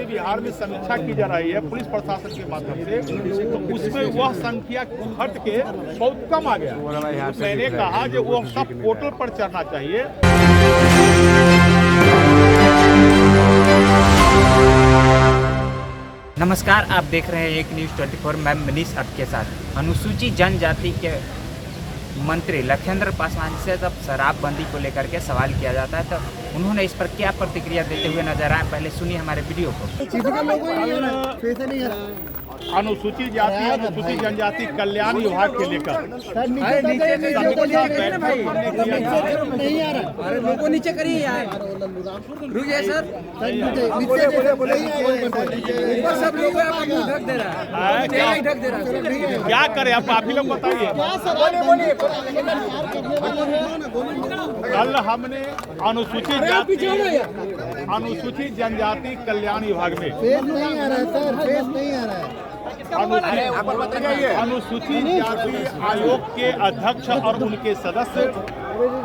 बिहार में समीक्षा की जा रही है पुलिस प्रशासन के माध्यम से, तो उसमें वह संख्या घट के बहुत कम आ गया। तो मैंने कहा कि वो सब पोर्टल पर चढ़ना चाहिए। नमस्कार, आप देख रहे हैं एक न्यूज़ 24। मैं मनीष आपके साथ। अनुसूचित जनजाति के मंत्री लखनदर पासवान से जब शराबबंदी को लेकर के सवाल किया जाता है तो उन्होंने इस पर क्या प्रतिक्रिया देते हुए नजर आए, पहले सुनिए हमारे वीडियो को। अनुसूचित जाति अनुसूचित जनजाति कल्याण विभाग के लेकर लोगों नीचे करिए यार, रुकिए सर, सब लोग ढक दे रहा है, ढक दे रहा है, क्या करें आप ही लोग बताइए। कल हमने अनुसूचित जनजाति कल्याण विभाग में अनुसूचित जाति आयोग के अध्यक्ष और उनके सदस्य,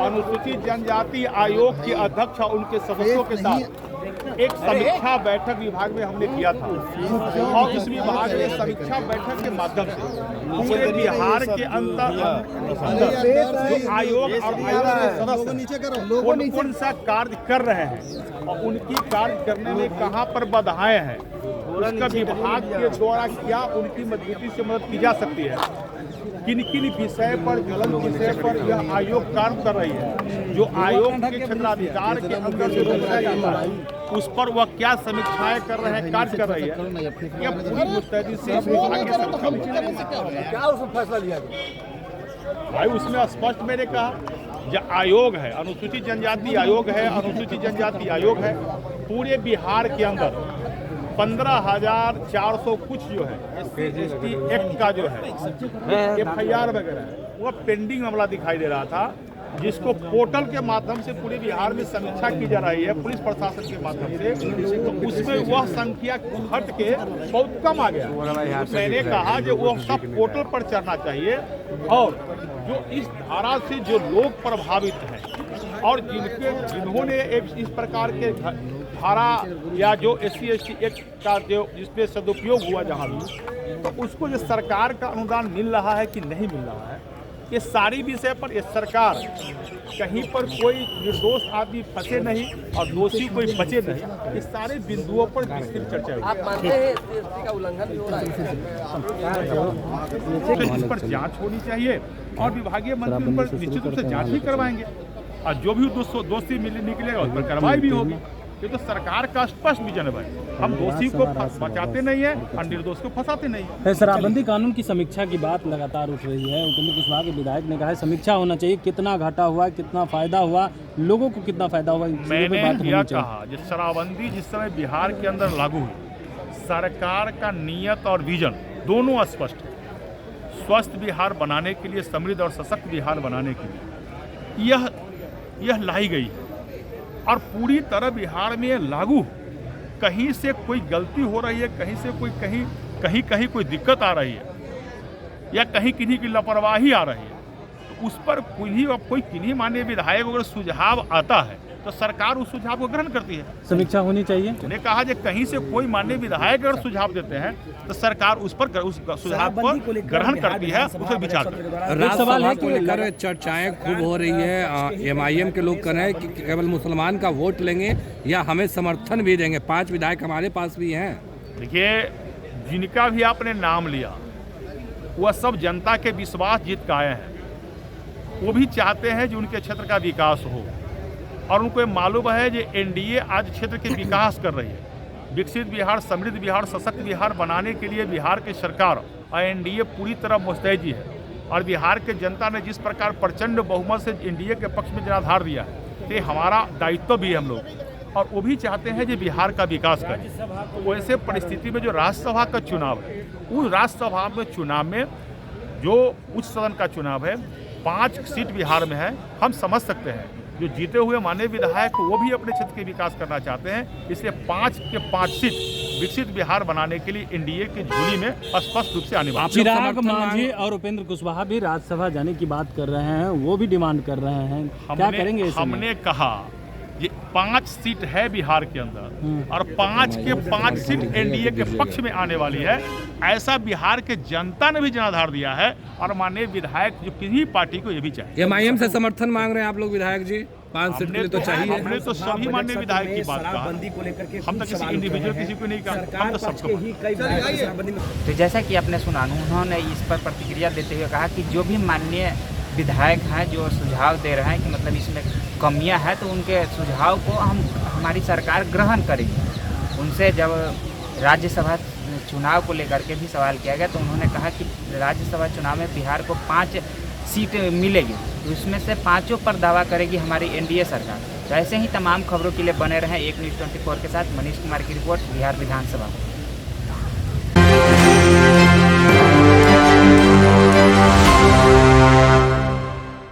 अनुसूचित जनजाति आयोग के अध्यक्ष और उनके सदस्यों के साथ एक समीक्षा बैठक विभाग में हमने किया था। और इस विभाग में समीक्षा बैठक के माध्यम से पूरे बिहार के अंदर जो आयोग और आयोग के सदस्य कौन सा कार्य कर रहे हैं और उनकी कार्य करने में कहाँ पर बाधाएं हैं, उसका विभाग के द्वारा क्या उनकी मजबूती से मदद की जा सकती है, किन किन विषय पर ज्वलंत विषय पर यह आयोग कार्य कर रही है, जो आयोग के क्षेत्राधिकार के अंदर जो रखा जाता है उस पर वह क्या समीक्षाएं कर रहे हैं, कार्य कर रही है, यह पूरी मुस्तैदी से क्या उसमें फैसला लिया गया। भाई उसमें स्पष्ट मैंने कहा जो आयोग है, अनुसूचित जनजाति आयोग है, अनुसूचित जनजाति आयोग है, पूरे बिहार के अंदर 15,400 कुछ जो है SC/ST एक्ट का जो है FIR वगैरह है वह पेंडिंग मामला दिखाई दे रहा था, जिसको पोर्टल के माध्यम से पूरे बिहार में समीक्षा की जा रही है पुलिस प्रशासन के माध्यम से, तो उसमें वह संख्या घट के बहुत कम आ गया। तो मैंने कहा कि वो सब पोर्टल पर चढ़ना चाहिए और जो इस धारा से जो लोग प्रभावित हैं और जिन्होंने इस प्रकार के धारा या जो SC/ST एक्ट का जो जिसपे सदुपयोग हुआ जहाँ भी, तो उसको जो सरकार का अनुदान मिल रहा है कि नहीं मिल रहा है, ये सारी विषय पर ये सरकार कहीं पर कोई निर्दोष आदमी फंसे नहीं और दोषी कोई बचे नहीं, इस सारे बिंदुओं पर विस्तृत चर्चा हुई। आप मानते हैं SC/ST का उल्लंघन भी हो रहा है? इस पर जांच होनी चाहिए और विभागीय मंत्री उन पर निश्चित रूप से जांच भी करवाएंगे और जो भी दोषी निकलेगा उस पर कार्रवाई भी होगी। ये तो सरकार का स्पष्ट विजन है, हम दोषी को बचाते नहीं है और निर्दोष को फंसाते नहीं है। शराबबंदी कानून की समीक्षा की बात लगातार उठ रही है। उपेंद्र कुशवाहा के विधायक ने कहा है समीक्षा होना चाहिए, कितना घाटा हुआ, कितना फायदा हुआ, लोगों को कितना फायदा हुआ। मैंने यह कहा कि शराबबंदी जिस समय बिहार के अंदर लागू हुई, सरकार का नियत और विजन दोनों स्पष्ट है। स्वस्थ बिहार बनाने के लिए, समृद्ध और सशक्त बिहार बनाने के लिए यह लाई गई है और पूरी तरह बिहार में लागू। कहीं से कोई गलती हो रही है, कहीं से कोई कहीं कोई दिक्कत आ रही है या कहीं किन्हीं की लापरवाही आ रही है, तो उस पर कोई किन्हीं माननीय विधायक अगर सुझाव आता है तो सरकार उस सुझाव को ग्रहण करती है। समीक्षा होनी चाहिए। मैंने कहा कि कहीं से कोई माननीय विधायक अगर सुझाव देते हैं तो सरकार उस सुझाव पर ग्रहण करती है, उस पर विचार करती है। राज्यसभा को लेकर चर्चाएं खूब हो रही है। MIM के लोग कह रहे हैं कि केवल मुसलमान का वोट लेंगे या हमें समर्थन भी देंगे। 5 विधायक हमारे पास भी हैं। देखिए, जिनका भी आपने नाम लिया वह सब जनता के विश्वास जीत के आए हैं। वो भी चाहते हैं कि उनके क्षेत्र का विकास हो और उनको मालूम है कि NDA आज क्षेत्र के विकास कर रही है। विकसित बिहार, समृद्ध बिहार, सशक्त बिहार बनाने के लिए बिहार की सरकार और NDA पूरी तरह मुस्तैदी है और बिहार के जनता ने जिस प्रकार प्रचंड बहुमत से NDA के पक्ष में जनाधार दिया है, तो हमारा दायित्व भी है हम लोग, और वो भी चाहते हैं कि बिहार का विकास करें। तो वैसे परिस्थिति में जो राज्यसभा का चुनाव है, उस राज्यसभा में चुनाव में जो उच्च सदन का चुनाव है, 5 सीट बिहार में है। हम समझ सकते हैं जो जीते हुए माननीय विधायक वो भी अपने क्षेत्र के विकास करना चाहते हैं, इसलिए 5 के 5 सीट विकसित बिहार बनाने के लिए NDA की झोली में स्पष्ट रूप से आने वाली। चिराग मांझी और उपेंद्र कुशवाहा भी राज्यसभा जाने की बात कर रहे हैं, वो भी डिमांड कर रहे हैं, क्या करेंगे? हमने कहा ये 5 सीट है बिहार के अंदर और 5 के 5 सीट एनडीए के पक्ष में आने वाली है। ऐसा बिहार के जनता ने भी जनाधार दिया है और माननीय विधायक जो किसी पार्टी को ये भी चाहिए। एमआईएम से समर्थन मांग रहे हैं आप लोग विधायक जी, 5 सीट के लिए तो चाहिए। हमने तो सभी माननीय विधायक की बात कहा, हम तो किसी इंडिविजुअल किसी को नहीं कहा, हम तो सबको मानते। तो जैसा कि आपने सुना, उन्होंने इस पर प्रतिक्रिया देते हुए कहा कि जो भी माननीय विधायक हैं जो सुझाव दे रहे हैं कि मतलब इसमें कमियां हैं, तो उनके सुझाव को हमारी सरकार ग्रहण करेगी। उनसे जब राज्यसभा चुनाव को लेकर के भी सवाल किया गया तो उन्होंने कहा कि राज्यसभा चुनाव में बिहार को 5 सीट मिलेगी, तो इसमें से 5 पर दावा करेगी हमारी एनडीए सरकार। तो ऐसे ही तमाम खबरों के लिए बने रहें एक न्यूज़ 24 के साथ। मनीष कुमार की रिपोर्ट, बिहार विधानसभा।